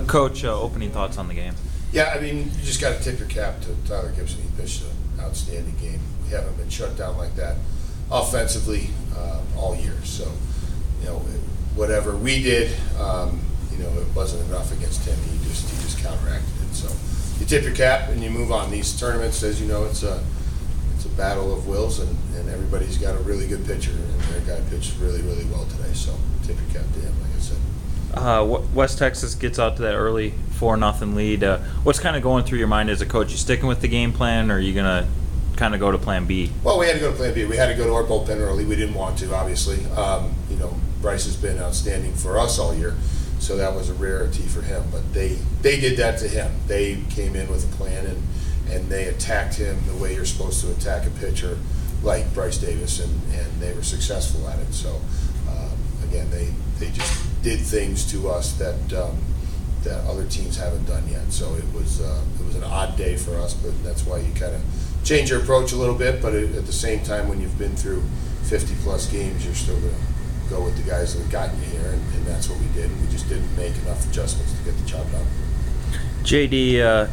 Coach, opening thoughts on the game. Yeah, I mean, you just got to tip your cap to Tyler Gibson. He pitched an outstanding game. We haven't been shut down like that offensively all year. So, whatever we did, it wasn't enough against him. He just counteracted it. So, you tip your cap and you move on. These tournaments, as you know, it's a battle of wills, and everybody's got a really good pitcher, and their guy pitched really, really well today. So, tip your cap to him, like I said. West Texas gets out to that early 4-0 lead. What's kind of going through your mind as a coach? You sticking with the game plan, or are you going to kind of go to plan B? Well, we had to go to plan B. We had to go to our bullpen early. We didn't want to, obviously. Bryce has been outstanding for us all year, so that was a rarity for him. But they did that to him. They came in with a plan, and they attacked him the way you're supposed to attack a pitcher like Bryce Davis, and they were successful at it. So, again, they just did things to us that other teams haven't done yet. So it was an odd day for us, but that's why you kind of change your approach a little bit. But at the same time, when you've been through 50-plus games, you're still going to go with the guys that have gotten you here, and that's what we did. And we just didn't make enough adjustments to get the job done. JD,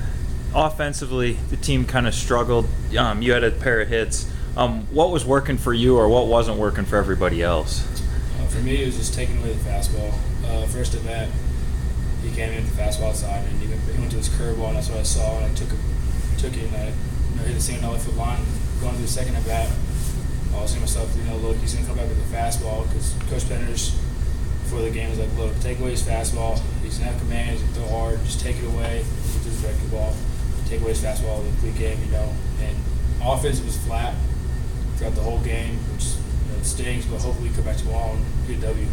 offensively, the team kind of struggled. You had a pair of hits. What was working for you, or what wasn't working for everybody else? For me, it was just taking away the fastball. First at bat, he came in with the fastball outside, and he went to his curveball, and that's what I saw. And I took it, and I hit the single left foot line. Going to the second at bat, I was saying to myself, look, he's going to come back with a fastball, because Coach Penders before the game was like, look, take away his fastball. He's going to have command. He's going to throw hard. Just take it away. Just direct the ball. Take away his fastball. The complete game, And offense was flat throughout the whole game, which it stings, but hopefully we come back tomorrow and get a W.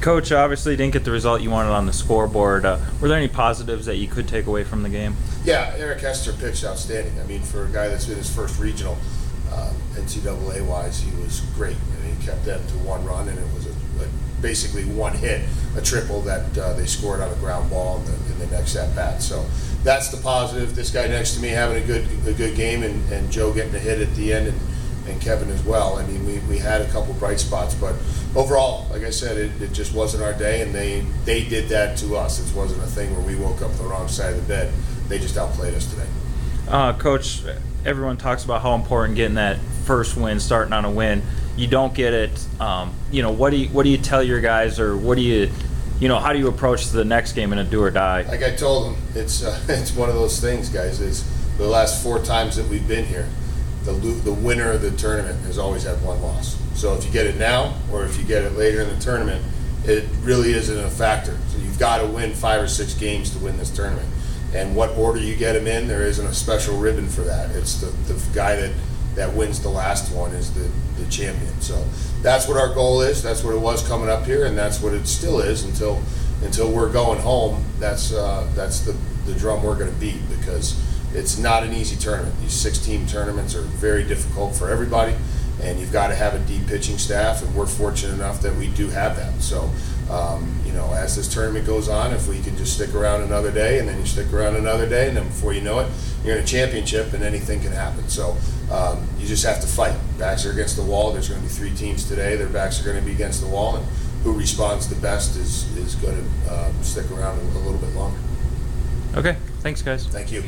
Coach, obviously didn't get the result you wanted on the scoreboard. Were there any positives that you could take away from the game? Yeah, Eric Hester pitched outstanding. I mean, for a guy that's in his first regional, NCAA-wise, he was great. And he kept them to one run, and it was basically one hit, a triple that they scored on a ground ball in the next at-bat. So that's the positive. This guy next to me having a good game, and Joe getting a hit at the end, and Kevin as well. I mean, we had a couple bright spots, but overall, like I said, it just wasn't our day, and they did that to us. It wasn't a thing where we woke up the wrong side of the bed. They just outplayed us today. Coach, everyone talks about how important getting that first win, starting on a win. You don't get it. What do you tell your guys, or what do you, how do you approach the next game in a do or die? Like I told them, it's one of those things, guys. Is the last 4 times that we've been here, the winner of the tournament has always had one loss. So if you get it now, or if you get it later in the tournament, it really isn't a factor. So you've got to win 5 or 6 games to win this tournament. And what order you get them in, there isn't a special ribbon for that. It's the guy that wins the last one is the champion. So that's what our goal is. That's what it was coming up here, and that's what it still is until we're going home. That's the drum we're going to beat, because it's not an easy tournament. These 6-team tournaments are very difficult for everybody, and you've got to have a deep pitching staff, and we're fortunate enough that we do have that. So, as this tournament goes on, if we can just stick around another day, and then you stick around another day, and then before you know it, you're in a championship, and anything can happen. So you just have to fight. Backs are against the wall. There's going to be 3 teams today. Their backs are going to be against the wall, and who responds the best is going to stick around a little bit longer. Okay. Thanks, guys. Thank you.